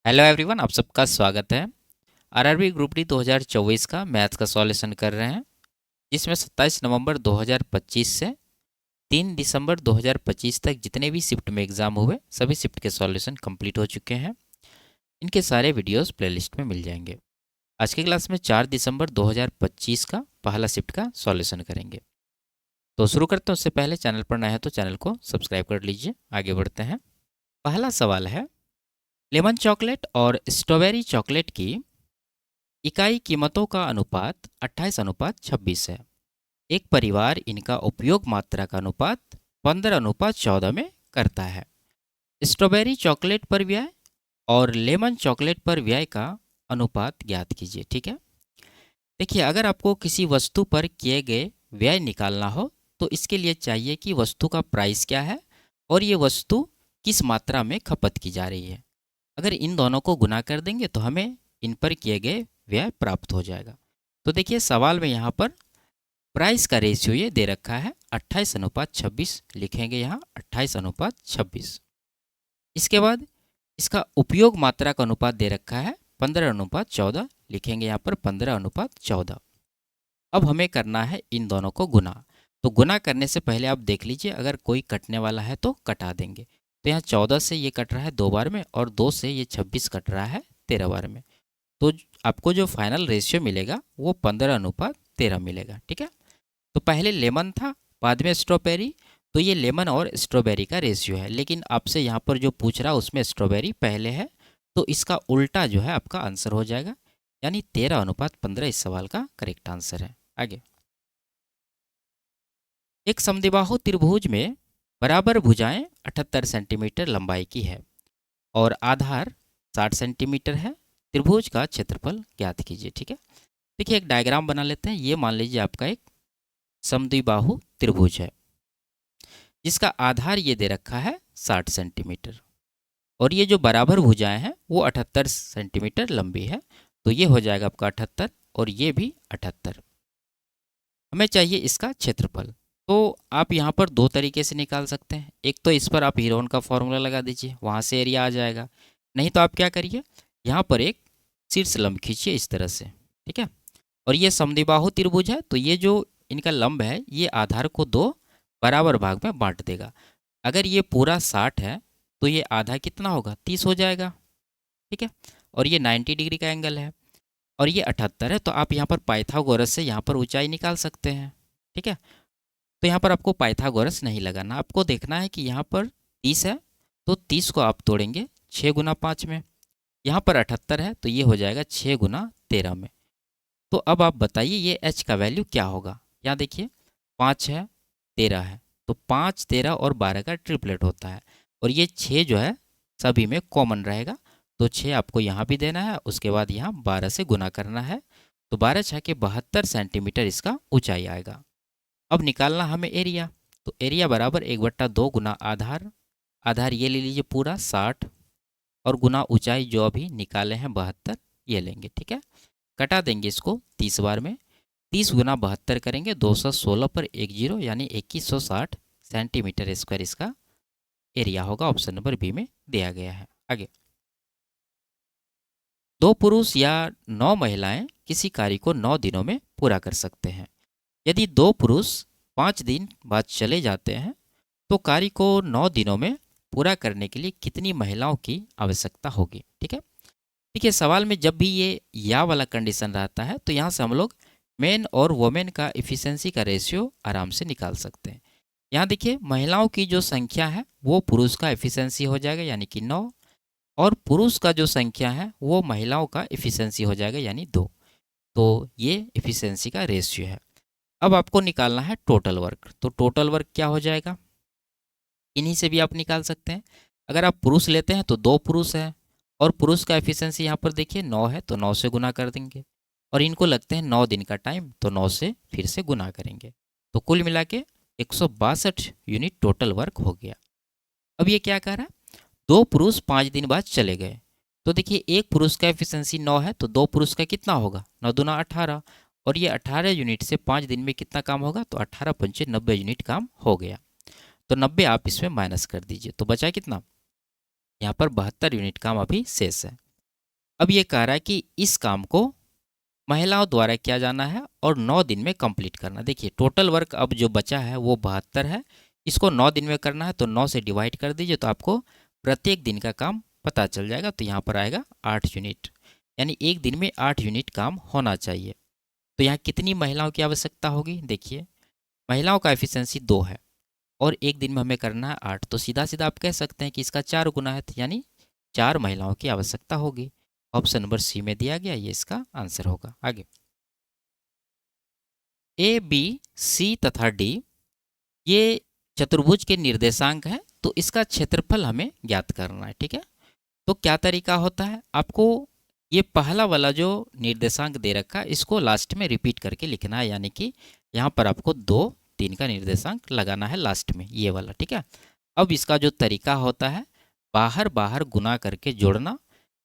Hello everyone, आप सबका स्वागत है। आरआरबी ग्रुप डी 2024 का मैथ्स का सॉल्यूशन कर रहे हैं, जिसमें 27 नवंबर 2025 से 3 दिसंबर 2025 तक जितने भी शिफ्ट में एग्ज़ाम हुए सभी शिफ्ट के सॉल्यूशन कंप्लीट हो चुके हैं। इनके सारे वीडियोस प्लेलिस्ट में मिल जाएंगे। आज की क्लास में 4 दिसंबर 2025 का पहला शिफ्ट का सॉल्यूशन करेंगे। तो शुरू करते हैं। उससे पहले चैनल पर नए हैं तो चैनल को सब्सक्राइब कर लीजिए। आगे बढ़ते हैं। पहला सवाल है, लेमन चॉकलेट और स्ट्रॉबेरी चॉकलेट की इकाई कीमतों का अनुपात 28:26 है। एक परिवार इनका उपयोग मात्रा का अनुपात 15:14 में करता है। स्ट्रॉबेरी चॉकलेट पर व्यय और लेमन चॉकलेट पर व्यय का अनुपात ज्ञात कीजिए। ठीक है। देखिए, अगर आपको किसी वस्तु पर किए गए व्यय निकालना हो तो इसके लिए चाहिए कि वस्तु का प्राइस क्या है और ये वस्तु किस मात्रा में खपत की जा रही है। अगर इन दोनों को गुना कर देंगे तो हमें इन पर किए गए व्यय प्राप्त हो जाएगा। तो देखिए, सवाल में यहाँ पर प्राइस का रेशियो ये दे रखा है 28:26, लिखेंगे यहाँ 28:26। इसके बाद इसका उपयोग मात्रा का अनुपात दे रखा है 15:14, लिखेंगे यहाँ पर 15:14। अब हमें करना है इन दोनों को गुना। तो गुना करने से पहले आप देख लीजिए, अगर कोई कटने वाला है तो कटा देंगे। तो यहाँ 14 से ये कट रहा है 2 बार में और 2 से ये 26 कट रहा है 13 बार में। तो आपको जो फाइनल रेशियो मिलेगा वो 15:13 मिलेगा। ठीक है। तो पहले लेमन था, बाद में स्ट्रॉबेरी। तो ये लेमन और स्ट्रॉबेरी का रेशियो है, लेकिन आपसे यहाँ पर जो पूछ रहा है उसमें स्ट्रॉबेरी पहले है, तो इसका उल्टा जो है आपका आंसर हो जाएगा, यानी 13:15 इस सवाल का करेक्ट आंसर है। आगे, एक समद्विबाहु त्रिभुज में बराबर भुजाएं 78 सेंटीमीटर लंबाई की है और आधार 60 सेंटीमीटर है। त्रिभुज का क्षेत्रफल ज्ञात कीजिए। ठीक है। देखिए, एक डायग्राम बना लेते हैं। ये मान लीजिए आपका एक समद्विबाहु त्रिभुज है जिसका आधार ये दे रखा है 60 सेंटीमीटर और ये जो बराबर भुजाएं हैं वो 78 सेंटीमीटर लंबी है। तो ये हो जाएगा आपका 78 और ये भी 78। हमें चाहिए इसका क्षेत्रफल। तो आप यहाँ पर दो तरीके से निकाल सकते हैं। एक तो इस पर आप हीरोन का फॉर्मूला लगा दीजिए, वहाँ से एरिया आ जाएगा। नहीं तो आप क्या करिए, यहाँ पर एक शीर्ष लंब खींचिए इस तरह से। ठीक है। और ये समद्विबाहु त्रिभुज है, तो ये जो इनका लंब है ये आधार को दो बराबर भाग में बांट देगा। अगर ये पूरा 60 है तो ये आधा कितना होगा, 30 हो जाएगा। ठीक है। और ये 90 डिग्री का एंगल है और ये 78 है, तो आप यहाँ पर पाइथागोरस से यहाँ पर ऊंचाई निकाल सकते हैं। ठीक है। तो यहाँ पर आपको पाइथागोरस नहीं लगाना, आपको देखना है कि यहाँ पर 30 है तो 30 को आप तोड़ेंगे 6 × 5 में। यहाँ पर 78 है तो ये हो जाएगा 6 × 13 में। तो अब आप बताइए ये h का वैल्यू क्या होगा। यहाँ देखिए 5 है, 13 है, तो 5, 13 और 12 का ट्रिपलेट होता है और ये 6 जो है सभी में कॉमन रहेगा। तो 6 आपको यहाँ भी देना है, उसके बाद यहाँ 12 से गुना करना है। तो 12 6 के 72 सेंटीमीटर इसका ऊंचाई आएगा। अब निकालना हमें एरिया। तो एरिया बराबर 1/2 गुना आधार। आधार ये ले लीजिए पूरा 60 और गुना ऊंचाई जो अभी निकाले हैं 72 ये लेंगे। ठीक है। कटा देंगे इसको 30 बार में। 30 × 72 करेंगे 216 पर 1 जीरो यानी 2160 सेंटीमीटर स्क्वायर इसका एरिया होगा। ऑप्शन नंबर बी में दिया गया है। आगे, 2 पुरुष या 9 महिलाएं किसी कार्य को 9 दिनों में पूरा कर सकते हैं। यदि 2 पुरुष 5 दिन बाद चले जाते हैं तो कार्य को 9 दिनों में पूरा करने के लिए कितनी महिलाओं की आवश्यकता होगी। ठीक है। देखिए, सवाल में जब भी ये या वाला कंडीशन रहता है तो यहाँ से हम लोग मेन और वोमेन का इफ़िशेंसी का रेशियो आराम से निकाल सकते हैं। यहाँ देखिए, महिलाओं की जो संख्या है वो पुरुष का इफ़िशेंसी हो जाएगा यानी कि 9, और पुरुष का जो संख्या है वो महिलाओं का इफ़िशेंसी हो जाएगा यानी 2। तो ये इफ़िशेंसी का रेशियो है। अब आपको निकालना है टोटल वर्क। तो टोटल वर्क क्या हो जाएगा, इन्हीं से भी आप निकाल सकते हैं। अगर आप पुरुष लेते हैं तो 2 पुरुष है और पुरुष का एफिशिएंसी यहाँ पर देखिए 9 है तो 9 से गुना कर देंगे, और इनको लगते हैं 9 दिन का टाइम तो 9 से फिर से गुना करेंगे। तो कुल मिला के 162 यूनिट टोटल वर्क हो गया। अब ये क्या कह रहा है, 2 पुरुष 5 दिन बाद चले गए। तो देखिए, एक पुरुष का एफिशिएंसी 9 है तो 2 पुरुष का कितना होगा, 9 दूना 18, और ये 18 यूनिट से 5 दिन में कितना काम होगा, तो 18 पंचे 90 यूनिट काम हो गया। तो 90 आप इसमें माइनस कर दीजिए तो बचा कितना, यहाँ पर 72 यूनिट काम अभी शेष है। अब ये कह रहा है कि इस काम को महिलाओं द्वारा किया जाना है और 9 दिन में कंप्लीट करना। देखिए टोटल वर्क अब जो बचा है वो 72 है, इसको 9 दिन में करना है, तो 9 से डिवाइड कर दीजिए तो आपको प्रत्येक दिन का काम पता चल जाएगा। तो यहाँ पर आएगा 8 यूनिट, यानी एक दिन में 8 यूनिट काम होना चाहिए। तो यहाँ कितनी महिलाओं की आवश्यकता होगी? देखिए महिलाओं का एफिशिएंसी 2 है और एक दिन में हमें करना है 8, तो सीधा सीधा आप कह सकते हैं कि इसका 4 गुना है, यानी 4 महिलाओं की आवश्यकता होगी। ऑप्शन नंबर सी में दिया गया, ये इसका आंसर होगा। आगे ए, बी, सी तथा डी ये चतुर्भुज के निर्देशांक हैं, तो इसका क्षेत्रफल हमें ज्ञात करना है। ठीक है, तो क्या तरीका होता है, आपको ये पहला वाला जो निर्देशांक दे रखा है इसको लास्ट में रिपीट करके लिखना है, यानी कि यहाँ पर आपको 2, 3 का निर्देशांक लगाना है लास्ट में, ये वाला। ठीक है, अब इसका जो तरीका होता है, बाहर बाहर गुना करके जोड़ना,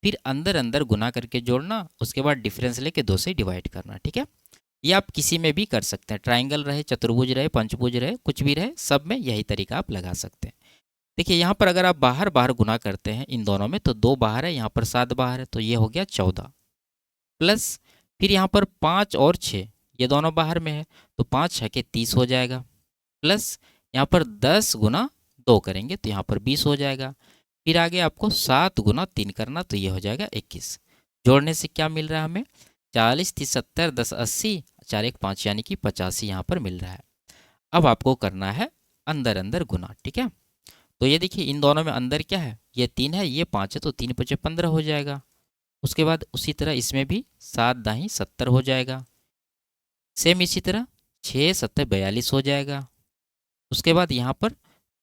फिर अंदर अंदर गुना करके जोड़ना, उसके बाद डिफरेंस लेके 2 से डिवाइड करना। ठीक है, ये आप किसी में भी कर सकते हैं, ट्राइंगल रहे, चतुर्भुज रहे, पंचभुज रहे, कुछ भी रहे, सब में यही तरीका आप लगा सकते हैं। देखिए यहाँ पर अगर आप बाहर बाहर गुना करते हैं इन दोनों में, तो 2 बाहर है, यहाँ पर 7 बाहर है, तो ये हो गया 14, प्लस फिर यहाँ पर 5 और 6 ये दोनों बाहर में है, तो 5 6 के 30 हो जाएगा, प्लस यहाँ पर 10 गुना 2 करेंगे तो यहाँ पर 20 हो जाएगा। फिर आगे आपको 7 गुना 3 करना, तो ये हो जाएगा 21। जोड़ने से क्या मिल रहा है हमें? 40, 30, 70, 10, 80, 4 1 5 यानी कि 85 यहाँ पर मिल रहा है। अब आपको करना है अंदर अंदर गुना। ठीक है, तो ये देखिए इन दोनों में अंदर क्या है, ये 3 है, ये 5 है, तो 3 5 15 हो जाएगा। उसके बाद उसी तरह इसमें भी 7 दाही 70 हो जाएगा, सेम इसी तरह 6 7 42 हो जाएगा। उसके बाद यहाँ पर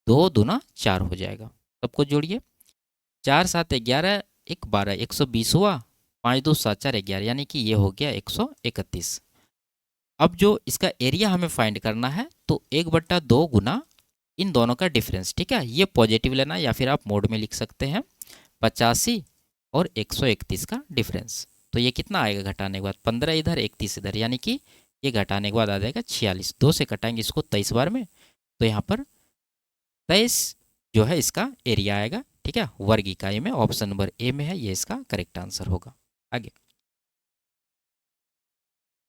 2 दूना 4 हो जाएगा। सबको जोड़िए, 4 7 11, 1 12, 120 हुआ, 5 2 7 4 11, यानी कि ये हो गया 131। अब जो इसका एरिया हमें फाइंड करना है, तो 1/2 गुना इन दोनों का डिफरेंस। ठीक है, ये पॉजिटिव लेना या फिर आप मोड में लिख सकते हैं, 85 और 131 का डिफरेंस। तो ये कितना आएगा घटाने के बाद? 15 इधर 31 इधर, यानी कि ये घटाने के बाद आ जाएगा 46। 2 से घटाएंगे इसको 23 बार में, तो यहाँ पर 23 जो है इसका एरिया आएगा। ठीक है, वर्ग इकाई में, ऑप्शन नंबर ए में है, ये इसका करेक्ट आंसर होगा। आगे,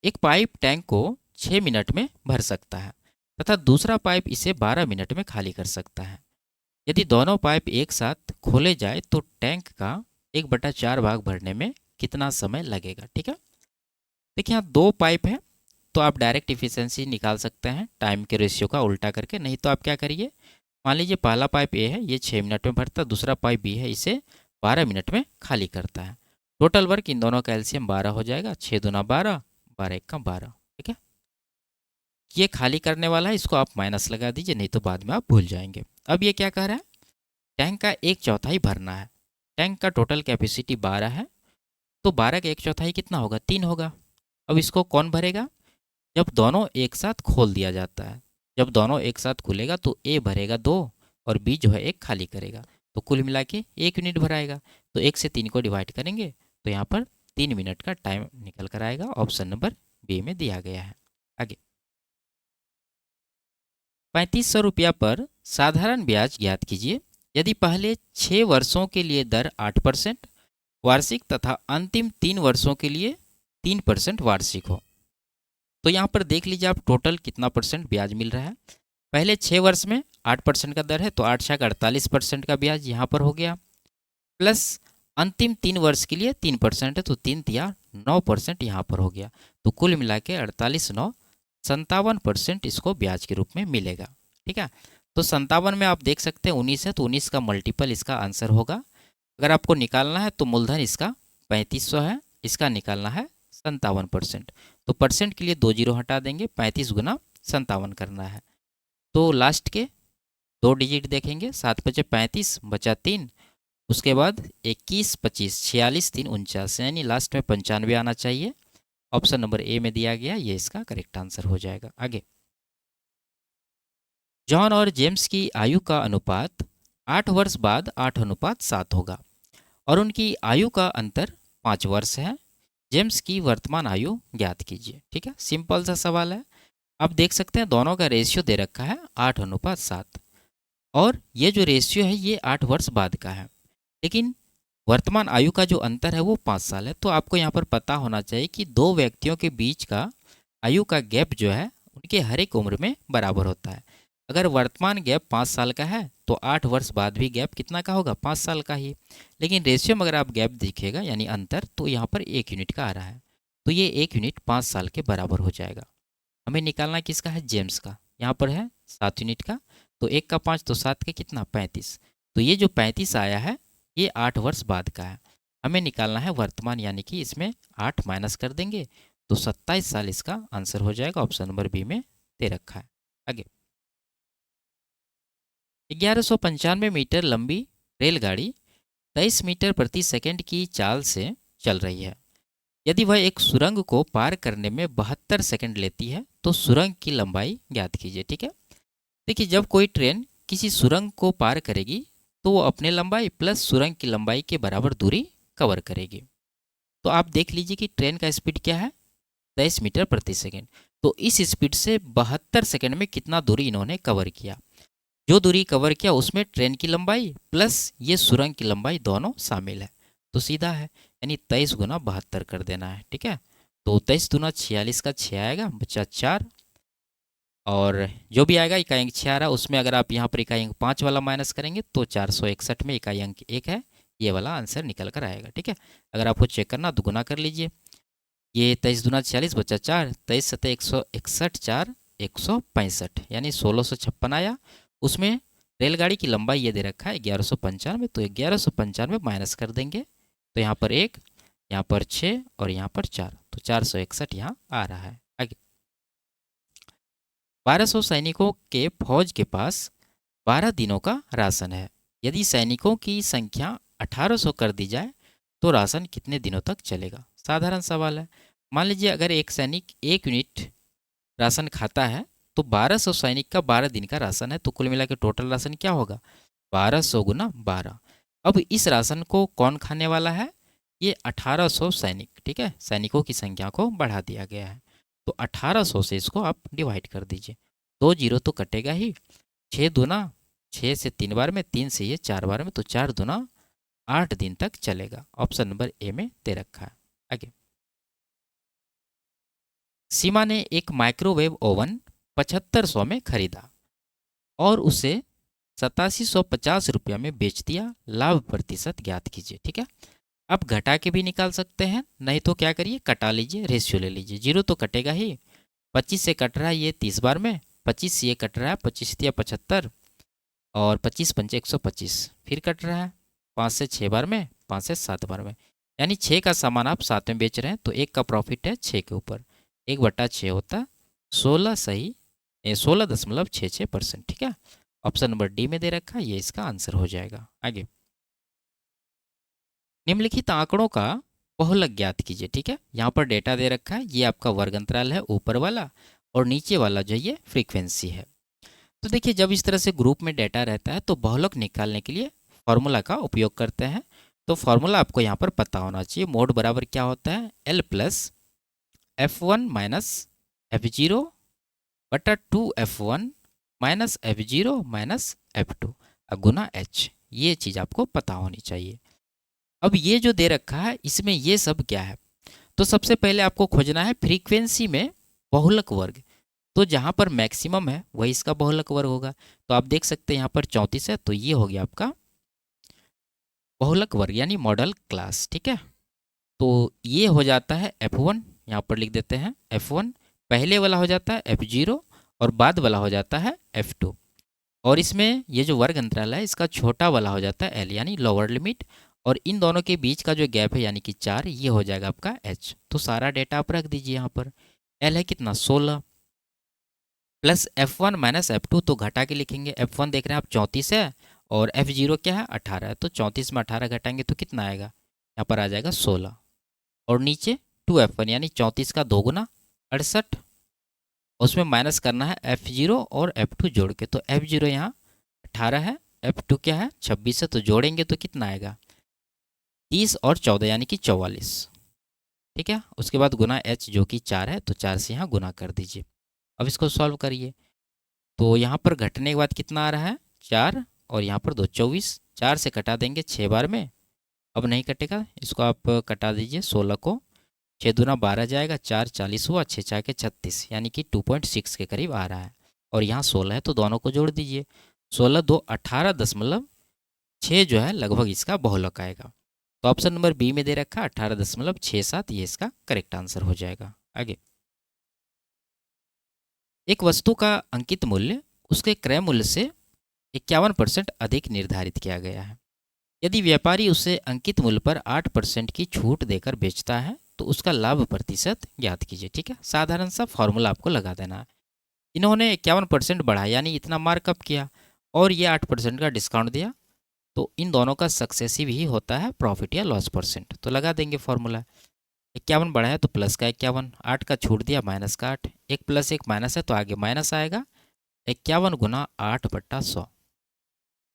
एक पाइप टैंक को 6 मिनट में भर सकता है तथा दूसरा पाइप इसे 12 मिनट में खाली कर सकता है। यदि दोनों पाइप एक साथ खोले जाए तो टैंक का 1/4 भाग भरने में कितना समय लगेगा? ठीक है, देखिए यहाँ 2 पाइप है, तो आप डायरेक्ट इफिशियंसी निकाल सकते हैं टाइम के रेशियो का उल्टा करके। नहीं तो आप क्या करिए, मान लीजिए पहला पाइप ए है, ये 6 मिनट में भरता है, दूसरा पाइप बी है, इसे 12 मिनट में खाली करता है। टोटल वर्क इन दोनों का एलसीएम 12 हो जाएगा, 6 दूना 12, 12 1 का 12। ठीक है, ये खाली करने वाला है, इसको आप माइनस लगा दीजिए, नहीं तो बाद में आप भूल जाएंगे। अब ये क्या कह रहा है, टैंक का 1/4 भरना है। टैंक का टोटल कैपेसिटी 12 है, तो 12 का 1/4 कितना होगा? 3 होगा। अब इसको कौन भरेगा? जब दोनों एक साथ खोल दिया जाता है। जब दोनों एक साथ खुलेगा तो ए भरेगा 2 और बी जो है 1 खाली करेगा, तो कुल मिला के 1 यूनिट भराएगा। तो 1 से 3 को डिवाइड करेंगे तो यहाँ पर 3 मिनट का टाइम निकल कर आएगा। ऑप्शन नंबर बी में दिया गया है। आगे, 3500 रुपया पर साधारण ब्याज ज्ञात कीजिए यदि पहले 6 वर्षों के लिए दर 8% वार्षिक तथा अंतिम 3 वर्षों के लिए 3% वार्षिक हो। तो यहाँ पर देख लीजिए आप टोटल कितना परसेंट ब्याज मिल रहा है। पहले 6 वर्ष में 8% का दर है, तो 8 6 48% का ब्याज यहाँ पर हो गया, प्लस अंतिम 3 वर्ष के लिए 3% है, तो 3 तिया 9% यहाँ पर हो गया। तो कुल मिला के 48 9 57% इसको ब्याज के रूप में मिलेगा। ठीक है, तो 57 में आप देख सकते हैं 19 है, तो 19 का मल्टीपल इसका आंसर होगा। अगर आपको निकालना है तो मूलधन इसका 3500 है, इसका निकालना है 57%। तो परसेंट के लिए 2 जीरो हटा देंगे, 35 गुना 57 करना है। तो लास्ट के 2 डिजिट देखेंगे, 7 5 35 बचा 3, उसके बाद 21 25 46 3 49, यानी लास्ट में 95 आना चाहिए। ऑप्शन नंबर ए में दिया गया, ये इसका करेक्ट आंसर हो जाएगा। आगे, जॉन और जेम्स की आयु का अनुपात 8 वर्ष बाद 8:7 होगा और उनकी आयु का अंतर 5 वर्ष है। जेम्स की वर्तमान आयु ज्ञात कीजिए। ठीक है, सिंपल सा सवाल है। आप देख सकते हैं दोनों का रेशियो दे रखा है 8:7 और ये जो रेशियो है ये 8 वर्ष बाद का है, लेकिन वर्तमान आयु का जो अंतर है वो 5 साल है। तो आपको यहाँ पर पता होना चाहिए कि दो व्यक्तियों के बीच का आयु का गैप जो है उनके हर एक उम्र में बराबर होता है। अगर वर्तमान गैप 5 साल का है तो 8 वर्ष बाद भी गैप कितना का होगा, 5 साल का ही। लेकिन रेशियो में अगर आप गैप दिखेगा यानी अंतर, तो यहाँ पर 1 यूनिट का आ रहा है। तो ये 1 यूनिट 5 साल के बराबर हो जाएगा। हमें निकालना किसका है, जेम्स का। यहाँ पर है 7 यूनिट का, तो 1 का 5 तो 7 का कितना 35। तो ये जो 35 आया है ये 8 वर्ष बाद का है। हमें निकालना है वर्तमान, यानी कि इसमें 8 माइनस कर देंगे तो 27 साल इसका आंसर हो जाएगा। ऑप्शन नंबर बी में दे रखा है। आगे, 1195 मीटर लंबी रेलगाड़ी 23 मीटर प्रति सेकंड की चाल से चल रही है। यदि वह एक सुरंग को पार करने में 72 सेकंड लेती है तो सुरंग की लंबाई ज्ञात कीजिए। ठीक है, देखिए जब कोई ट्रेन किसी सुरंग को पार करेगी तो वो अपने लंबाई प्लस सुरंग की लंबाई के बराबर दूरी कवर करेगी। तो आप देख लीजिए कि ट्रेन का स्पीड क्या है, 23 मीटर प्रति सेकंड। तो इस स्पीड से 72 सेकंड में कितना दूरी इन्होंने कवर किया। जो दूरी कवर किया उसमें ट्रेन की लंबाई प्लस ये सुरंग की लंबाई दोनों शामिल है। तो सीधा है, यानी 23 गुना 72 कर देना है। ठीक है, तो 23 दूना 46 का 6 आएगा, बचा 4। और जो भी आएगा इकाई अंक 6 आ रहा है, उसमें अगर आप यहाँ पर इकाई अंक 5 वाला माइनस करेंगे तो 461 में इकाई अंक 1 है, ये वाला आंसर निकल कर आएगा। ठीक है, अगर आपको चेक करना तो गुना कर लीजिए। ये 23 दूना 46 बचा 4, 23 सतह 161, 4 165, यानी 1656 आया। उसमें रेलगाड़ी की लंबाई ये दे रखा है 1195, तो 1195 माइनस कर देंगे तो यहाँ पर 1, यहाँ पर 6 और यहाँ पर 4, तो 461 यहाँ आ रहा है। आगे, 1200 सैनिकों के फौज के पास 12 दिनों का राशन है। यदि सैनिकों की संख्या 1800 कर दी जाए तो राशन कितने दिनों तक चलेगा। साधारण सवाल है। मान लीजिए अगर एक सैनिक 1 यूनिट राशन खाता है तो 1200 सैनिक का 12 दिन का राशन है, तो कुल मिला के टोटल राशन क्या होगा, 1200 गुना 12। अब इस राशन को कौन खाने वाला है, ये 1800 सैनिक। ठीक है, सैनिकों की संख्या को बढ़ा दिया गया है, तो 1800 से इसको आप डिवाइड कर दीजिए। 2 जीरो तो कटेगा ही, 6 दूना 6 से 3 बार में, 3 से ये 4 बार में, तो 4 दूना 8 दिन तक चलेगा। ऑप्शन नंबर ए में दे रखा है। आगे, सीमा ने एक माइक्रोवेव ओवन 7500 में खरीदा और उसे 8750 रुपया में बेच दिया। लाभ प्रतिशत ज्ञात कीजिए। ठीक है, आप घटा के भी निकाल सकते हैं, नहीं तो क्या करिए कटा लीजिए, रेशियो ले लीजिए। जीरो तो कटेगा ही, 25 से कट रहा है ये 30 बार में, 25 से ये कट रहा है 25 या 75, और 25 पंचे 125, फिर कट रहा है 5 से 6 बार में, 5 से 7 बार में, यानी 6 का सामान आप 7 में बेच रहे हैं, तो 1 का प्रॉफिट है 6 के ऊपर, 1/6 होता 16, सही 16.66%। ठीक है, ऑप्शन नंबर डी में दे रखा है, ये इसका आंसर हो जाएगा। आगे, निम्नलिखित आंकड़ों का बहुलक ज्ञात कीजिए। ठीक है, यहाँ पर डेटा दे रखा है, ये आपका वर्ग अंतराल है ऊपर वाला, और नीचे वाला जो ये फ्रीक्वेंसी है। तो देखिए जब इस तरह से ग्रुप में डेटा रहता है तो बहुलक निकालने के लिए फॉर्मूला का उपयोग करते हैं। तो फॉर्मूला आपको यहाँ पर पता होना चाहिए। मोड बराबर क्या होता है, L plus F1 minus F0 बटा 2F1 minus F0 minus F2 गुना H। ये चीज़ आपको पता होनी चाहिए। अब ये जो दे रखा है इसमें ये सब क्या है, तो सबसे पहले आपको खोजना है फ्रीक्वेंसी में बहुलक वर्ग। तो जहाँ पर मैक्सिमम है वही इसका बहुलक वर्ग होगा। तो आप देख सकते हैं यहाँ पर 34 है, तो ये हो गया आपका बहुलक वर्ग यानी मॉडल क्लास। ठीक है, तो ये हो जाता है F1, यहाँ पर लिख देते हैं F1, पहले वाला हो जाता है F0 और बाद वाला हो जाता है F2। और इसमें ये जो वर्ग अंतराल है इसका छोटा वाला हो जाता है L यानी लोअर लिमिट, और इन दोनों के बीच का जो गैप है यानी कि 4, ये हो जाएगा आपका H। तो सारा डेटा आप रख दीजिए यहाँ पर। L है कितना 16 प्लस F1 माइनस F2, तो घटा के लिखेंगे। F1 देख रहे हैं आप 34 है और F0 क्या है 18 है, तो 34 में 18 घटाएंगे तो कितना आएगा, यहाँ पर आ जाएगा 16, और नीचे 2F1 यानी 34 का 2 गुना 68, उसमें माइनस करना है F0 और F2 जोड़ के। तो F0 यहाँ 18 है, F2 क्या है 26 है, तो जोड़ेंगे तो कितना आएगा 30 और 14 यानी कि 44। ठीक है, उसके बाद गुना H जो कि 4 है, तो 4 से यहाँ गुना कर दीजिए। अब इसको सॉल्व करिए, तो यहाँ पर घटने के बाद कितना आ रहा है 4, और यहाँ पर 2 24, 4 से कटा देंगे 6 बार में, अब नहीं कटेगा, इसको आप कटा दीजिए। 16 को 6 दूना 12 जाएगा, 4 40 हुआ, 6 4 के 36, यानी कि 2.6 के करीब आ रहा है। और यहाँ 16 है तो दोनों को जोड़ दीजिए। 16 2 18.6 जो है लगभग इसका बहुलक आएगा। तो ऑप्शन नंबर बी में दे रखा 18.67, ये इसका करेक्ट आंसर हो जाएगा। आगे, एक वस्तु का अंकित मूल्य उसके क्रय मूल्य से 51% अधिक निर्धारित किया गया है। यदि व्यापारी उसे अंकित मूल्य पर 8% की छूट देकर बेचता है तो उसका लाभ प्रतिशत ज्ञात कीजिए। ठीक है, साधारण सा फॉर्मूला आपको लगा देना है। इन्होंने 51% बढ़ाया, यानी इतना मार्कअप किया, और ये 8% का डिस्काउंट दिया, तो इन दोनों का सक्सेसिव ही होता है प्रॉफिट या लॉस परसेंट। तो लगा देंगे फॉर्मूला। 51 बढ़ाया तो प्लस का 51, 8 का छूट दिया माइनस का 8, एक प्लस एक माइनस है तो आगे माइनस आएगा। 51 गुना 8/100,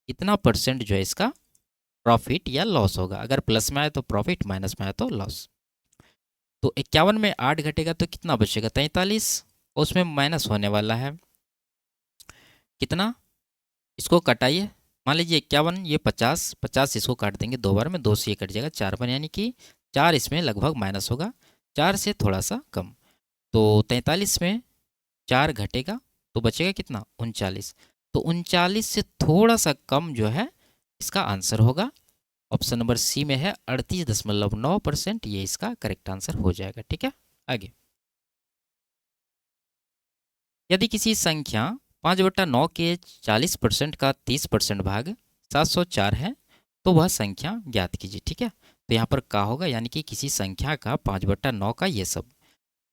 इतना परसेंट जो है इसका प्रॉफिट या लॉस होगा। अगर प्लस में आए तो प्रॉफिट, माइनस में आए तो लॉस। तो 51 में 8 घटेगा तो कितना बचेगा? 43, उसमें माइनस होने वाला है कितना, इसको कटाइए। मान लीजिए 51, ये 50, 50 इसको काट देंगे 2 बार में, 2 से ये कट जाएगा 4 बार, यानी कि 4 इसमें लगभग माइनस होगा, 4 से थोड़ा सा कम। तो 43 में 4 घटेगा तो बचेगा कितना? 39। तो 39 से थोड़ा सा कम जो है इसका आंसर होगा। ऑप्शन नंबर सी में है 38.9%, ये इसका करेक्ट आंसर हो जाएगा। ठीक है, आगे, यदि किसी संख्या 5/9 के 40% का 30% भाग 704 है तो वह संख्या ज्ञात कीजिए। ठीक है, तो यहाँ पर क्या होगा, यानी कि किसी संख्या का 5/9 का ये सब।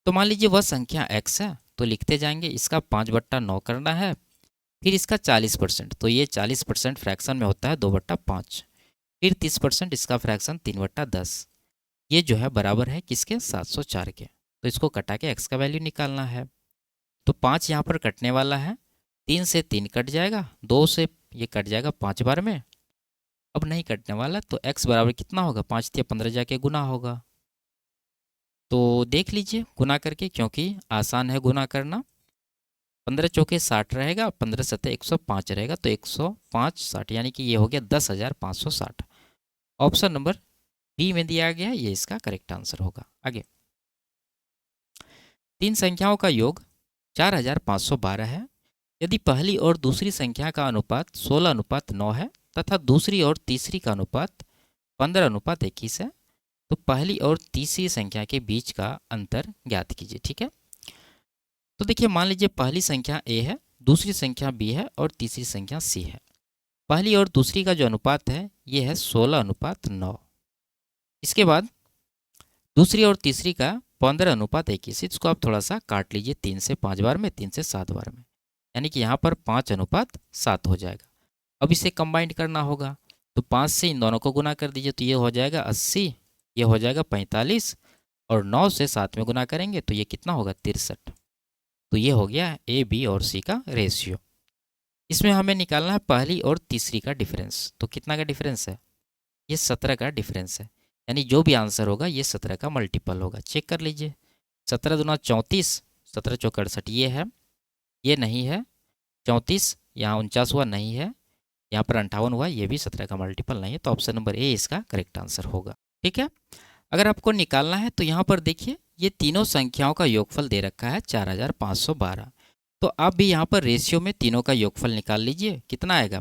तो मान लीजिए वह संख्या x है, तो लिखते जाएंगे, इसका 5/9 करना है, फिर इसका 40%, तो ये 40% फ्रैक्शन में होता है 2/5, फिर 30% इसका फ्रैक्शन 3/10, ये जो है बराबर है किसके? 704 के। तो इसको कटा के x का वैल्यू निकालना है। तो 5 यहाँ पर कटने वाला है, 3 से 3 कट जाएगा, 2 से ये कट जाएगा 5 बार में, अब नहीं कटने वाला, तो x बराबर कितना होगा? 5 से 15 जाके गुना होगा। तो देख लीजिए गुना करके, क्योंकि आसान है गुना करना। 15 चौके 60 रहेगा, 15 सत्ते 105 रहेगा, तो 105 60, यानी कि ये हो गया 10,560। ऑप्शन नंबर बी में दिया गया, ये इसका करेक्ट आंसर होगा। आगे, तीन संख्याओं का योग 4,512 है। यदि पहली और दूसरी संख्या का अनुपात 16:9 है तथा दूसरी और तीसरी का अनुपात 15:21 है, तो पहली और तीसरी संख्या के बीच का अंतर ज्ञात कीजिए। ठीक है, तो देखिए मान लीजिए पहली संख्या a है, दूसरी संख्या b है और तीसरी संख्या c है। पहली और दूसरी का जो अनुपात है ये है 16:9। इसके बाद दूसरी और तीसरी का 15:21, इसको आप थोड़ा सा काट लीजिए, 3 से 5 बार में, 3 से 7 बार में, यानी कि यहाँ पर 5:7 हो जाएगा। अब इसे कंबाइंड करना होगा, तो 5 से इन दोनों को गुना कर दीजिए, तो ये हो जाएगा 80, ये हो जाएगा 45, और 9 से 7 में गुना करेंगे तो ये कितना होगा? 63। तो ये हो गया ए बी और सी का रेशियो। इसमें हमें निकालना है पहली और तीसरी का डिफरेंस। तो कितना का डिफरेंस है? ये 17 का डिफरेंस है, यानी जो भी आंसर होगा ये 17 का मल्टीपल होगा। चेक कर लीजिए, 17 दूना 34, 17 चौक 68, ये नहीं है। 34 यहाँ 49 हुआ, नहीं है। यहाँ पर 58 हुआ, ये भी 17 का मल्टीपल नहीं है। तो ऑप्शन नंबर ए इसका करेक्ट आंसर होगा। ठीक है, अगर आपको निकालना है तो यहाँ पर देखिए ये तीनों संख्याओं का योगफल दे रखा है 4,512। तो आप भी यहाँ पर रेशियो में तीनों का योगफल निकाल लीजिए, कितना आएगा?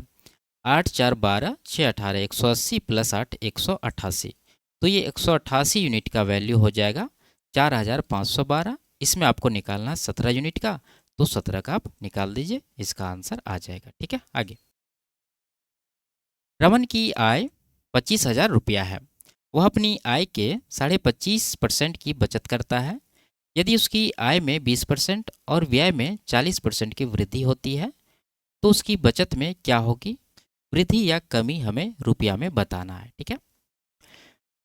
8 4 12 6 18, 180 प्लस 8 188। तो ये 188 यूनिट का वैल्यू हो जाएगा 4,512। इसमें आपको निकालना है 17 यूनिट का, तो 17 का आप निकाल दीजिए, इसका आंसर आ जाएगा। ठीक है, आगे, रमन की आय 25,000 रुपया है। वह अपनी आय के 25.5% की बचत करता है। यदि उसकी आय में 20% और व्यय में 40% की वृद्धि होती है तो उसकी बचत में क्या होगी? वृद्धि या कमी हमें रुपया में बताना है। ठीक है,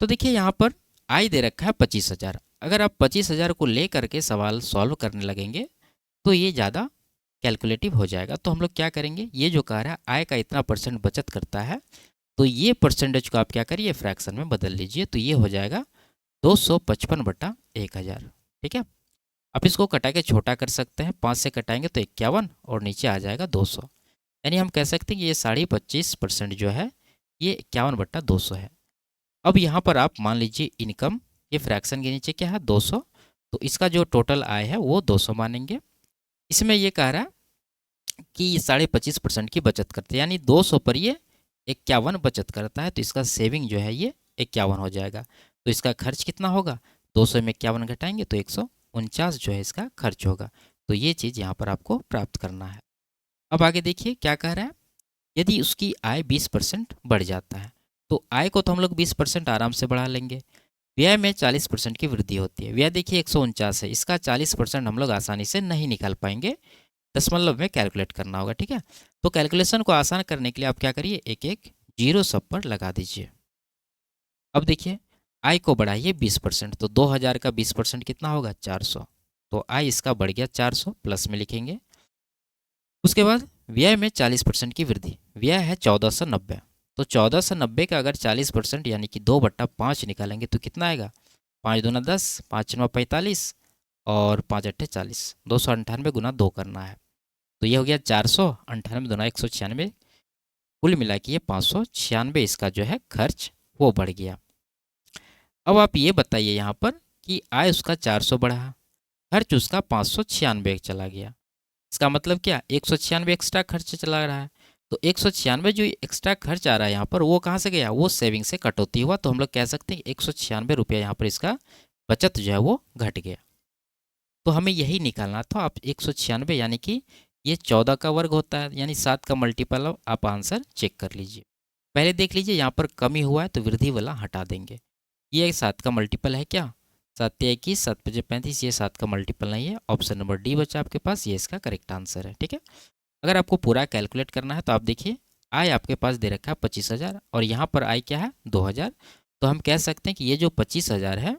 तो देखिए यहाँ पर आय दे रखा है 25,000। अगर आप 25,000 को ले करके सवाल सॉल्व करने लगेंगे तो ये ज़्यादा कैलकुलेटिव हो जाएगा। तो हम लोग क्या करेंगे, ये जो कह रहा है आय का इतना परसेंट बचत करता है, तो ये परसेंटेज को आप क्या करिए, फ्रैक्शन में बदल लीजिए, तो ये हो जाएगा 255/1000। ठीक है, आप इसको कटा के छोटा कर सकते हैं, 5 से कटाएंगे तो 51 और नीचे आ जाएगा 200, यानी हम कह सकते हैं कि ये 25.5% जो है ये 51/200 है। अब यहाँ पर आप मान लीजिए इनकम, ये फ्रैक्शन के नीचे क्या है 200, तो इसका जो टोटल आय है वो 200 मानेंगे। इसमें ये कह रहा है कि 25.5% की बचत करते हैं, यानी 200 पर ये 51 बचत करता है, तो इसका सेविंग जो है ये 51 हो जाएगा। तो इसका खर्च कितना होगा, 200 में 51 घटाएंगे तो 149 जो है इसका खर्च होगा। तो ये चीज़ यहाँ पर आपको प्राप्त करना है। अब आगे देखिए क्या कह रहा है, यदि उसकी आय 20% बढ़ जाता है, तो आय को तो हम लोग 20% आराम से बढ़ा लेंगे। व्यय में 40% की वृद्धि होती है। व्यय देखिए 149 है, इसका 40% हम लोग आसानी से नहीं निकाल पाएंगे, दशमलव में कैलकुलेट करना होगा, ठीक है। तो कैलकुलेशन को आसान करने के लिए आप क्या करिए, एक एक जीरो सब पर लगा दीजिए। अब देखिए आय को बढ़ाइए 20%, तो 2000 का 20% कितना होगा 400, तो आय इसका बढ़ गया 400, प्लस में लिखेंगे। उसके बाद व्यय में 40% की वृद्धि, व्यय है 1490, तो 1490 का अगर 40% यानी कि 2/5 निकालेंगे तो कितना आएगा, 5 दूना 10, 5 9 45 और 5 अट्ठे 40, 298 गुना 2 करना है, तो ये हो गया 400, 98 दूना 196, कुल मिला के ये 596 इसका जो है खर्च वो बढ़ गया। अब आप ये बताइए यहाँ पर कि आय उसका 400 बढ़ा, खर्च उसका 596 चला गया, इसका मतलब क्या 196 एक्स्ट्रा खर्च चला रहा है। तो 196 जो एक्स्ट्रा खर्च आ रहा है यहाँ पर वो कहाँ से गया, वो सेविंग से कटौती हुआ, तो हम लोग कह सकते हैं 196 रुपया यहाँ पर इसका बचत जो है वो घट गया। तो हमें यही निकालना था। आप 196 यानी कि ये 14 का वर्ग होता है, यानी 7 का मल्टीपल, आप आंसर चेक कर लीजिए। पहले देख लीजिए यहाँ पर कमी हुआ है तो वृद्धि वाला हटा देंगे। ये 7 का मल्टीपल है क्या, 7 21, 7 5 35, ये 7 का मल्टीपल नहीं है। ऑप्शन नंबर डी बचा आपके पास, ये इसका करेक्ट आंसर है, ठीक है। अगर आपको पूरा कैलकुलेट करना है तो आप देखिए आय आपके पास दे रखा है 25,000 और यहाँ पर आय क्या है 2,000, तो हम कह सकते हैं कि ये जो 25,000 है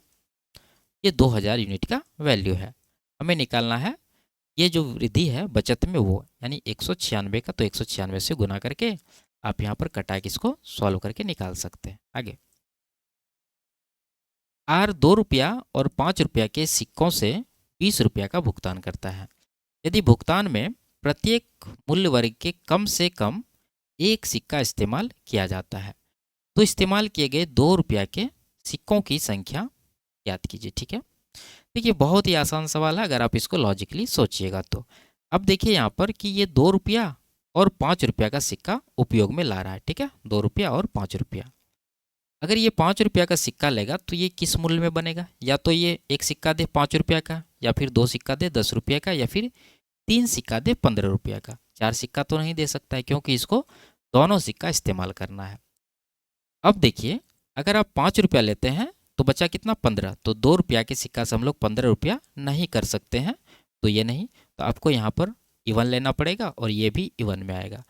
ये 2,000 यूनिट का वैल्यू है। हमें निकालना है ये जो वृद्धि है बचत में वो, यानी 196 का, तो 196 से गुना करके आप यहाँ पर कटा के इसको सॉल्व करके निकाल सकते हैं। आगे आर 2 रुपया और 5 रुपया के सिक्कों से 20 रुपया का भुगतान करता है। यदि भुगतान में प्रत्येक मूल्य वर्ग के कम से कम एक सिक्का इस्तेमाल किया जाता है, तो इस्तेमाल किए गए 2 रुपया के सिक्कों की संख्या याद कीजिए, ठीक है। देखिए बहुत ही आसान सवाल है अगर आप इसको लॉजिकली सोचिएगा तो। अब देखिए यहाँ पर कि ये 2 रुपया और 5 रुपया का सिक्का उपयोग में ला रहा है, ठीक है, 2 रुपया और 5 रुपया। अगर ये 5 रुपया का सिक्का लेगा तो ये किस मूल्य में बनेगा, या तो ये एक सिक्का दे 5 रुपया का, या फिर 2 सिक्का दे 10 रुपया का, या फिर 3 सिक्का दे 15 रुपया का। 4 सिक्का तो नहीं दे सकता है क्योंकि इसको दोनों सिक्का इस्तेमाल करना है। अब देखिए अगर आप 5 रुपया लेते हैं तो बचा कितना 15, तो 2 रुपया के सिक्का से हम लोग 15 रुपया नहीं कर सकते हैं, तो ये नहीं, तो आपको यहाँ पर इवन लेना पड़ेगा और ये भी इवन में आएगा।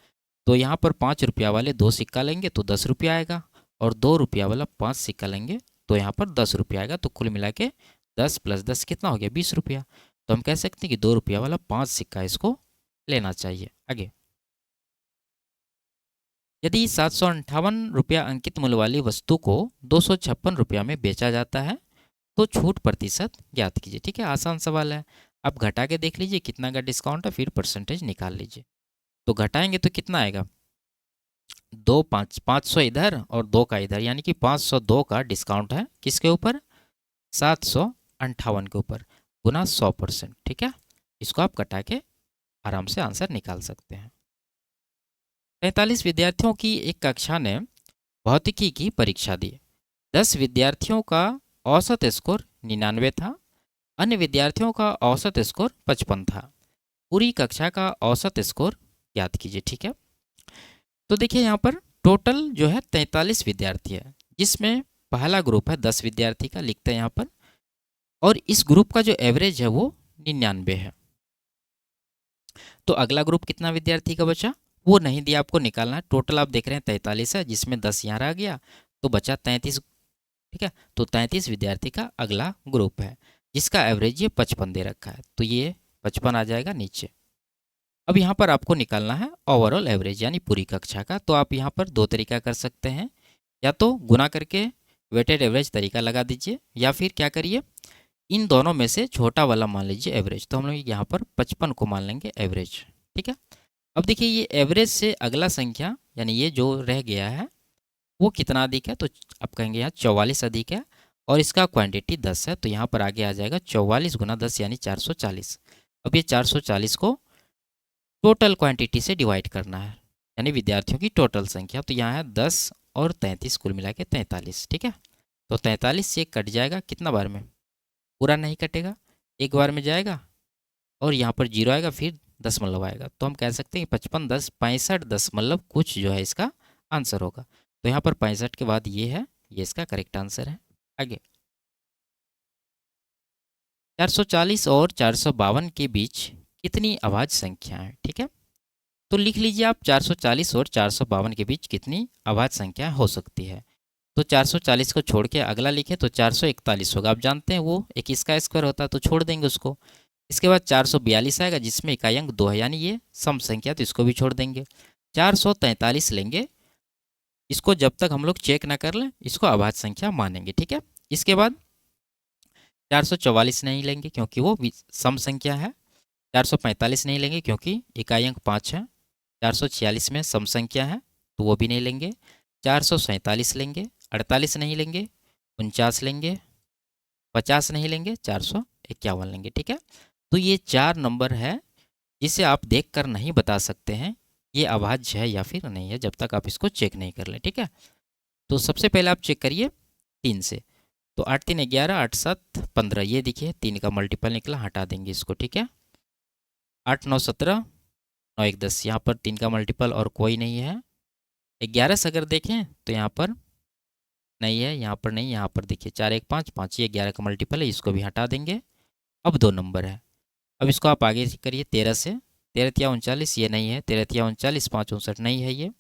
तो यहाँ पर 5 रुपया वाले 2 सिक्का लेंगे तो 10 रुपया आएगा, और 2 रुपया वाला 5 सिक्का लेंगे तो यहाँ पर 10 रुपया आएगा। तो कुल मिला के 10 + 10 कितना हो गया 20 रुपया। तो हम कह सकते हैं कि 2 रुपया वाला 5 सिक्का इसको लेना चाहिए। आगे यदि 758 रुपया अंकित मूल्य वाली वस्तु को 256 रुपया में बेचा जाता है तो छूट प्रतिशत ज्ञात कीजिए, ठीक है। आसान सवाल है, आप घटा के देख लीजिए कितना का डिस्काउंट है, फिर परसेंटेज निकाल लीजिए। तो घटाएंगे तो कितना आएगा, 500 इधर और 2 का इधर, यानी कि 502 का डिस्काउंट है किसके ऊपर, 758 के ऊपर, गुना 100%, ठीक है। इसको आप घटा के आराम से आंसर निकाल सकते हैं। 43 विद्यार्थियों की एक कक्षा ने भौतिकी की परीक्षा दी। 10 विद्यार्थियों का औसत स्कोर 99 था, अन्य विद्यार्थियों का औसत स्कोर 55 था। पूरी कक्षा का औसत स्कोर याद कीजिए, ठीक है। तो देखिए यहाँ पर टोटल जो है 43 विद्यार्थी है, जिसमें पहला ग्रुप है 10 विद्यार्थी का, लिखते हैं यहाँ पर, और इस ग्रुप का जो एवरेज है वो 99 है। तो अगला ग्रुप कितना विद्यार्थी का बचा वो नहीं दिया, आपको निकालना है। टोटल आप देख रहे हैं 43 है, जिसमें 10 यहाँ रह गया तो बचा 33, ठीक है। तो 33 विद्यार्थी का अगला ग्रुप है जिसका एवरेज ये 55 दे रखा है, तो ये 55 आ जाएगा नीचे। अब यहाँ पर आपको निकालना है ओवरऑल एवरेज यानी पूरी कक्षा का। तो आप यहाँ पर 2 तरीका कर सकते हैं, या तो गुना करके वेटेड एवरेज तरीका लगा दीजिए, या फिर क्या करिए इन दोनों में से छोटा वाला मान लीजिए एवरेज। तो हम लोग यहाँ पर 55 को मान लेंगे एवरेज, ठीक है। अब देखिए ये एवरेज से अगला संख्या यानी ये जो रह गया है वो कितना अधिक है, तो आप कहेंगे यहाँ 44 अधिक है और इसका क्वांटिटी 10 है, तो यहाँ पर आगे आ जाएगा 44 गुना 10 यानी 440। अब ये 440 को टोटल क्वांटिटी से डिवाइड करना है, यानी विद्यार्थियों की टोटल संख्या। तो यहाँ है 10 और 33 कुल मिला के 43, ठीक है। तो 43 से कट जाएगा कितना बार में, पूरा नहीं कटेगा, एक बार में जाएगा और यहाँ पर जीरो आएगा, फिर दशमलव आएगा। तो हम कह सकते हैं 55 10 65 दशमलव कुछ जो है इसका आंसर होगा। तो यहाँ पर 65 के बाद ये है, ये इसका करेक्ट आंसर है। आगे 440 और 452 के बीच कितनी अभाज्य संख्या है, ठीक है। तो लिख लीजिए आप 440 और 452 के बीच कितनी अभाज्य संख्या हो सकती है। तो 440 को छोड़ के अगला लिखे तो 441 होगा। आप जानते हैं वो एक इसका स्क्वायर होता है, तो छोड़ देंगे उसको। इसके बाद 442 आएगा जिसमें इकाई अंक 2 है, यानी ये सम संख्या, तो इसको भी छोड़ देंगे। 443 लेंगे, इसको जब तक हम लोग चेक ना कर लें इसको अभाज्य संख्या मानेंगे, ठीक है। इसके बाद 444 नहीं लेंगे क्योंकि वो सम संख्या है। 445 नहीं लेंगे क्योंकि इकाई अंक 5 है। 446 में सम संख्या है तो वो भी नहीं लेंगे। 447 लेंगे, 48 नहीं लेंगे, 49 लेंगे, 50 नहीं लेंगे, 451 लेंगे, ठीक है। तो ये 4 नंबर है जिसे आप देख कर नहीं बता सकते हैं ये अभाज्य है या फिर नहीं है, जब तक आप इसको चेक नहीं कर लें, ठीक है। तो सबसे पहले आप चेक करिए 3 से। तो 8 3 11, 8 7 15, ये देखिए 3 का मल्टीपल निकला, हटा देंगे इसको, ठीक है। 8 9 17, 9 1 10, यहाँ पर 3 का मल्टीपल और कोई नहीं है। 11 से अगर देखें तो यहाँ पर नहीं है, यहाँ पर नहीं, यहाँ पर देखिए 4 1 5 5, ये 11 का मल्टीपल है, इसको भी हटा देंगे। अब 2 नंबर है, अब इसको आप आगे करिए 13 से। 13 तिया 39, ये नहीं है। 13 तिया 39, 5 59 नहीं है ये।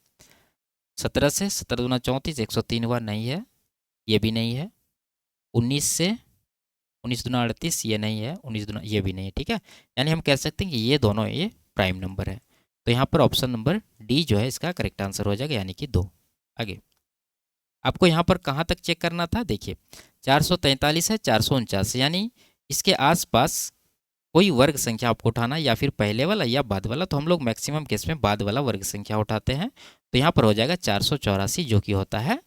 17 से, 17 दूना 34, 103 बार नहीं है, ये भी नहीं है। 19 से, 19 दूना 38, ये नहीं है। 19 दूना, ये भी नहीं है, ठीक है। यानी हम कह सकते हैं कि ये दोनों ये प्राइम नंबर है। तो यहाँ पर ऑप्शन नंबर डी जो है इसका करेक्ट आंसर हो जाएगा, यानी कि 2। आगे आपको यहाँ पर कहाँ तक चेक करना था, देखिए 443 है, 449, यानी इसके आसपास कोई वर्ग संख्या आपको उठाना, या फिर पहले वाला या बाद वाला। तो हम लोग मैक्सिमम केस में बाद वाला वर्ग संख्या उठाते हैं। तो यहाँ पर हो जाएगा 484, जो कि होता है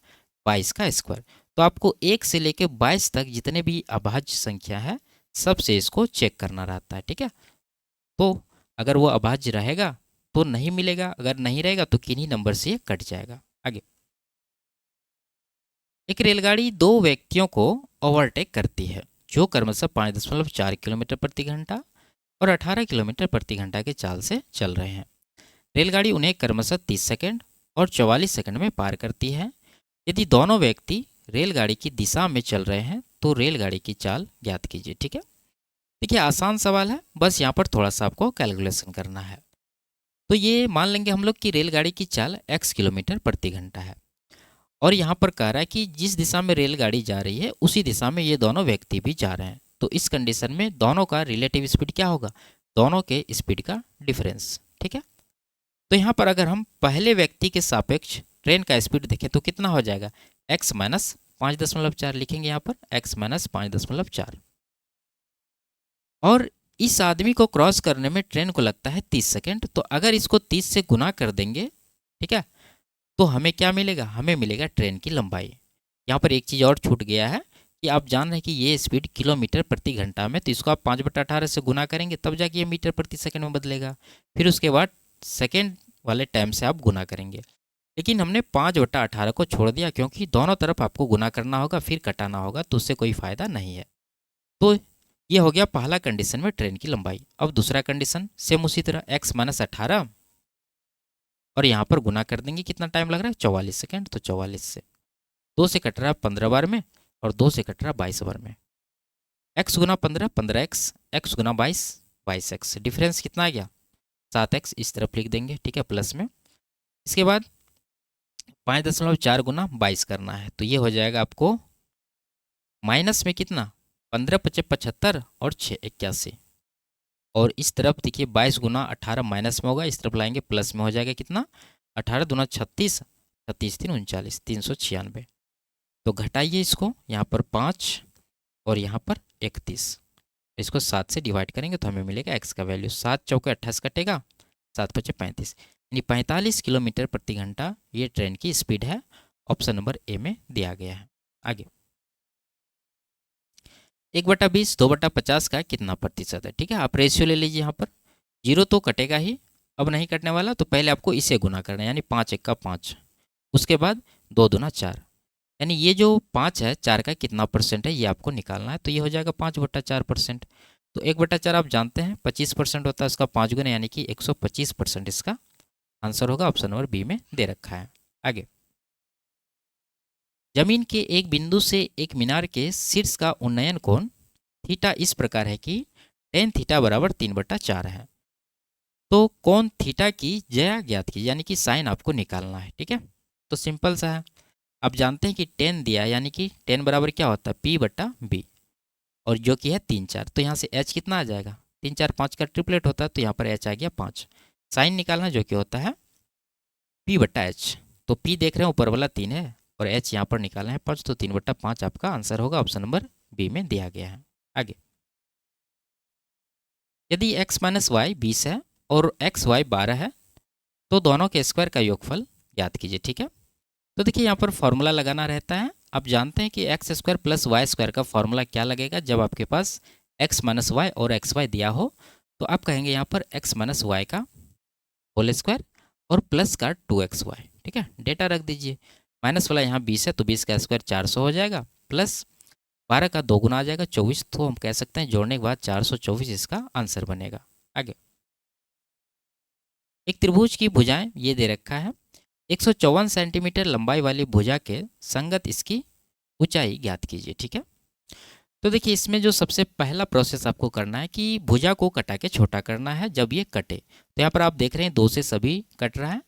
22 का स्क्वायर। तो आपको 1 से लेकर 22 तक जितने भी अभाज्य संख्या है सबसे इसको चेक करना रहता है, ठीक है। तो अगर वो अभाज्य रहेगा तो नहीं मिलेगा, अगर नहीं रहेगा तो किन्हीं नंबर से ये कट जाएगा। आगे एक रेलगाड़ी 2 व्यक्तियों को ओवरटेक करती है जो क्रमशः 5.4 किलोमीटर प्रति घंटा और 18 किलोमीटर प्रति घंटा के चाल से चल रहे हैं। रेलगाड़ी उन्हें क्रमशः 30 सेकंड और 44 सेकंड में पार करती है। यदि दोनों व्यक्ति रेलगाड़ी की दिशा में चल रहे हैं तो रेलगाड़ी की चाल ज्ञात कीजिए, ठीक है। देखिए आसान सवाल है, बस यहाँ पर थोड़ा सा आपको कैलकुलेशन करना है। तो ये मान लेंगे हम लोग कि रेलगाड़ी की चाल x किलोमीटर प्रति घंटा है और यहाँ पर कह रहा है कि जिस दिशा में रेलगाड़ी जा रही है उसी दिशा में ये दोनों व्यक्ति भी जा रहे हैं। तो इस कंडीशन में दोनों का रिलेटिव स्पीड क्या होगा, दोनों के स्पीड का डिफरेंस, ठीक है। तो यहाँ पर अगर हम पहले व्यक्ति के सापेक्ष ट्रेन का स्पीड देखें तो कितना हो जाएगा, x माइनस 5.4 लिखेंगे यहाँ पर, x माइनस 5.4। और इस आदमी को क्रॉस करने में ट्रेन को लगता है 30 सेकेंड। तो अगर इसको 30 से गुना कर देंगे, ठीक है, तो हमें क्या मिलेगा, हमें मिलेगा ट्रेन की लंबाई। यहाँ पर एक चीज़ और छूट गया है कि आप जान रहे हैं कि ये स्पीड किलोमीटर प्रति घंटा में, तो इसको आप 5/18 से गुना करेंगे तब जाके ये मीटर प्रति सेकंड में बदलेगा। फिर उसके बाद सेकंड वाले टाइम से आप गुना करेंगे। लेकिन हमने 5/18 को छोड़ दिया क्योंकि दोनों तरफ आपको गुना करना होगा फिर कटाना होगा, तो उससे कोई फ़ायदा नहीं है। तो ये हो गया पहला कंडीशन में ट्रेन की लंबाई। अब दूसरा कंडीशन सेम उसी तरह, x माइनस 18 और यहाँ पर गुना कर देंगे, कितना टाइम लग रहा है 44 सेकेंड। तो 44 से 2 से कट रहा है 15 बार में और 2 से कट रहा है 22 बार में। x गुना 15 15x, x गुना 22 22x, डिफरेंस कितना आ गया 7x, इस तरफ लिख देंगे, ठीक है, प्लस में। इसके बाद 5.4 गुना 22 करना है, तो ये हो जाएगा आपको माइनस में कितना 15 5 75 और 6 81। और इस तरफ देखिए 22 गुना 18 माइनस में होगा, इस तरफ लाएंगे प्लस में हो जाएगा कितना 18 दूना 36, 36 3 39, 396। तो घटाइए इसको, यहाँ पर 5 और यहाँ पर 31, इसको 7 से डिवाइड करेंगे तो हमें मिलेगा x का वैल्यू 7 चौके 28 कटेगा, 7 5 35, यानी 45 किलोमीटर प्रति घंटा ये ट्रेन की स्पीड है। ऑप्शन नंबर ए में दिया गया है। आगे 1/20 2/50 का कितना प्रतिशत है, ठीक है। आप रेशियो ले लीजिए यहाँ पर, जीरो तो कटेगा ही, अब नहीं कटने वाला, तो पहले आपको इसे गुना करना है, यानी 5 1 का 5, उसके बाद 2 दूना 4, यानी ये जो 5 है 4 का कितना परसेंट है ये आपको निकालना है, तो ये हो जाएगा 5/4%। तो 1/4 आप जानते हैं 25% होता है, उसका 5 गुना यानी कि 125% इसका आंसर होगा, ऑप्शन नंबर बी में दे रखा है। आगे जमीन के एक बिंदु से एक मीनार के शीर्ष का उन्नयन कोण थीटा इस प्रकार है कि टेन थीटा बराबर 3/4 है। तो कोण थीटा की जया ज्ञात की, यानी कि साइन आपको निकालना है, ठीक है। तो सिंपल सा है, आप जानते हैं कि टेन दिया है, यानी कि टेन बराबर क्या होता है P/B, और जो कि है 3 4, तो यहाँ से H कितना आ जाएगा, 3 4 5 का ट्रिपलेट होता है, तो यहाँ पर H आ गया 5। साइन निकालना जो कि होता है P/H, तो P देख रहे हैं ऊपर वाला 3 है और H यहाँ पर निकालना है 5, तो 3/5 आपका आंसर होगा, ऑप्शन नंबर बी में दिया गया है। आगे यदि x - y 20 है और x y 12 है तो दोनों के स्क्वायर का योगफल ज्ञात कीजिए, ठीक है। तो देखिए यहाँ पर फॉर्मूला लगाना रहता है, आप जानते हैं कि x square plus y square का फॉर्मूला क्या लगेगा, जब आपके पास x - y और एक्स वाई दिया हो तो आप कहेंगे यहाँ पर x - y का होल स्क्वायर और प्लस का 2xy, ठीक है। डेटा रख दीजिए, माइनस वाला यहाँ 20 है तो 20 का स्क्वायर 400 हो जाएगा, प्लस 12 का 2 गुना आ जाएगा 24, तो हम कह सकते हैं जोड़ने के बाद 424 इसका आंसर बनेगा। आगे एक त्रिभुज की भुजाएं ये दे रखा है, 154 सेंटीमीटर लंबाई वाली भुजा के संगत इसकी ऊंचाई ज्ञात कीजिए, ठीक है। तो देखिए इसमें जो सबसे पहला प्रोसेस आपको करना है कि भुजा को कटा के छोटा करना है, जब ये कटे तो यहाँ पर आप देख रहे हैं 2 से सभी कट रहा है,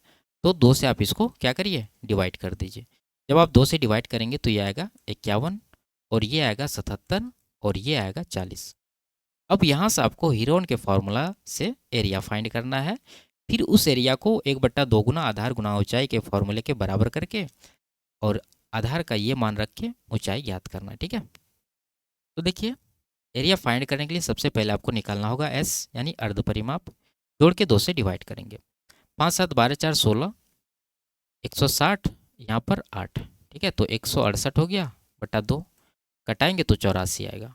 तो 2 से आप इसको क्या करिए डिवाइड कर दीजिए। जब आप 2 से डिवाइड करेंगे तो ये आएगा 51 और ये आएगा 77 और ये आएगा 40। अब यहाँ से आपको हीरोन के फॉर्मूला से एरिया फाइंड करना है, फिर उस एरिया को 1/2 गुना आधार गुना ऊंचाई के फॉर्मूले के बराबर करके और आधार का ये मान रख के ऊंचाई ज्ञात करना है, ठीक है। तो देखिए एरिया फाइंड करने के लिए सबसे पहले आपको निकालना होगा एस, यानी अर्ध परिमाप, जोड़ के 2 से डिवाइड करेंगे, 5 7 12 4 16, 160, यहाँ पर 8, ठीक है, तो 168 हो गया बटा 2, कटाएंगे तो 84 आएगा।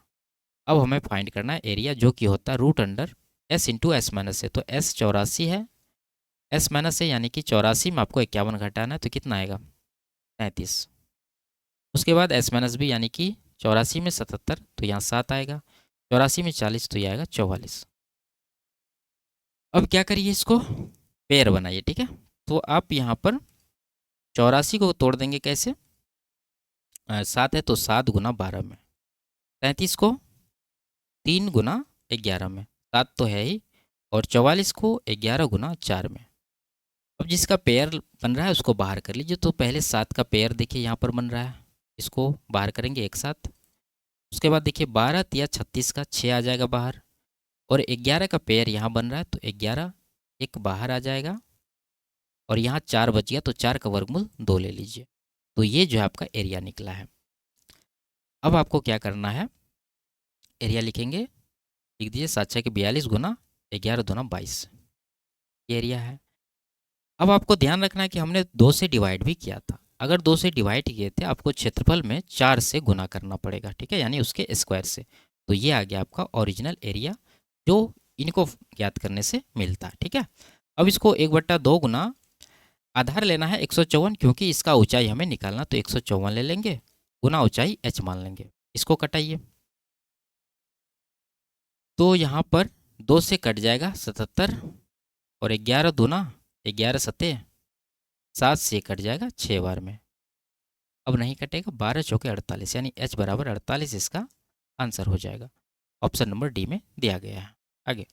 अब हमें फाइंड करना है एरिया, जो कि होता है √under S into S minus है, तो एस 84 है, एस माइनस है, यानी कि 84 में आपको 51 घटाना है, तो कितना आएगा 33। उसके बाद एस माइनस बी, यानी कि 84 में 77, तो यहाँ 7 आएगा, 84 में 40, तो ये आएगा 44। अब क्या करिए इसको पेयर बनाइए, ठीक है। तो आप यहाँ पर 84 को तोड़ देंगे कैसे, 7 है तो 7 गुना 12 में, 33 को 3 गुना 11 में, 7 तो है ही, और 44 को 11 गुना 4 में। अब जिसका पेयर बन रहा है उसको बाहर कर लीजिए, तो पहले 7 का पेयर देखिए यहाँ पर बन रहा है, इसको बाहर करेंगे एक साथ। उसके बाद देखिए 12 या 36 का 6 आ जाएगा बाहर, और 11 का पेयर यहाँ बन रहा है, तो 11 एक बाहर आ जाएगा, और यहाँ 4 बच गया, तो 4 का वर्गमूल 2 ले लीजिए, तो ये जो है आपका एरिया निकला है। अब आपको क्या करना है, एरिया लिखेंगे, लिख दीजिए 7 6 के 42 गुना 11 दूना 22, ये एरिया है। अब आपको ध्यान रखना है कि हमने 2 से डिवाइड भी किया था, अगर 2 से डिवाइड किए थे आपको क्षेत्रफल में 4 से गुना करना पड़ेगा, ठीक है, यानी उसके स्क्वायर से, तो ये आ गया आपका ओरिजिनल एरिया जो इनको ज्ञात करने से मिलता है, ठीक है। अब इसको 1/2 गुना आधार लेना है 154, क्योंकि इसका ऊंचाई हमें निकालना, तो 154 ले लेंगे, गुना ऊंचाई h मान लेंगे, इसको कटाइए, तो यहाँ पर 2 से कट जाएगा 77, और 11 दूना 11 सत्ते 7 से कट जाएगा 6 बार में, अब नहीं कटेगा, 12 चौके 48, यानी h बराबर 48 इसका आंसर हो जाएगा, ऑप्शन नंबर डी में दिया गया है। आगे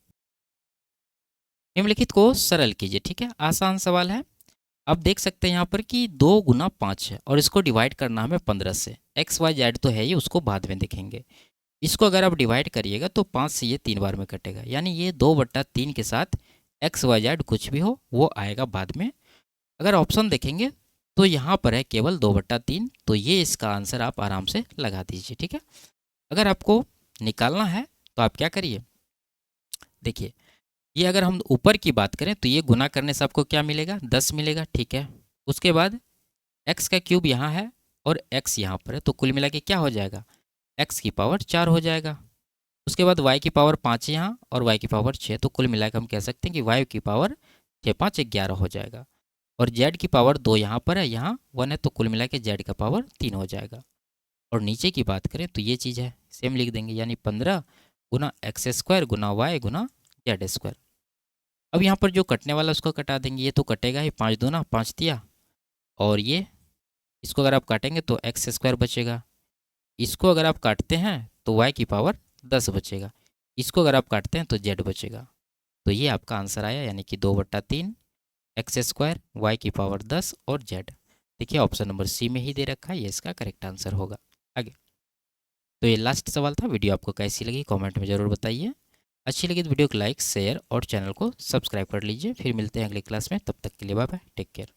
निम्नलिखित को सरल कीजिए, ठीक है, आसान सवाल है। अब देख सकते हैं यहाँ पर कि 2 गुना 5 है और इसको डिवाइड करना हमें 15 से, एक्स वाई जेड तो है ही, उसको बाद में देखेंगे। इसको अगर आप डिवाइड करिएगा तो 5 से ये 3 बार में कटेगा, यानी ये 2/3 के साथ एक्स वाई जेड कुछ भी हो वो आएगा बाद में। अगर ऑप्शन देखेंगे तो यहाँ पर है केवल 2/3, तो ये इसका आंसर आप आराम से लगा दीजिए, ठीक है। अगर आपको निकालना है तो आप क्या करिए, देखिए ये अगर हम ऊपर की बात करें तो ये गुना करने से आपको क्या मिलेगा 10 मिलेगा, ठीक है। उसके बाद एक्स का क्यूब यहाँ है और एक्स यहाँ पर है, तो कुल मिला के क्या हो जाएगा, एक्स की पावर 4 हो जाएगा। उसके बाद वाई की पावर 5 है यहाँ और वाई की पावर 6, तो कुल मिला के हम कह सकते हैं कि वाई की पावर 6 5 11 हो जाएगा। और जेड की पावर 2 यहाँ पर है, यहाँ 1 है, तो कुल मिला के जेड का पावर 3 हो जाएगा। और नीचे की बात करें तो ये चीज़ है, सेम लिख देंगे, यानी 15 गुना एक्स स्क्वायर गुना वाई गुना जेड स्क्वायर। अब यहाँ पर जो कटने वाला उसको कटा देंगे, ये तो कटेगा ही, 5 दूना 5 दिया, और ये इसको अगर आप काटेंगे तो एक्स स्क्वायर बचेगा। इसको अगर आप काटते हैं तो वाई की पावर 10 बचेगा। इसको अगर आप काटते हैं तो जेड बचेगा। तो ये आपका आंसर आया, यानी कि 2/3 एक्स स्क्वायर वाई की पावर 10 और जेड। देखिए ऑप्शन नंबर सी में ही दे रखा है, ये इसका करेक्ट आंसर होगा। आगे, तो ये लास्ट सवाल था। वीडियो आपको कैसी लगी कमेंट में ज़रूर बताइए। अच्छी लगी तो वीडियो को लाइक शेयर और चैनल को सब्सक्राइब कर लीजिए। फिर मिलते हैं अगली क्लास में, तब तक के लिए बाय बाय, टेक केयर।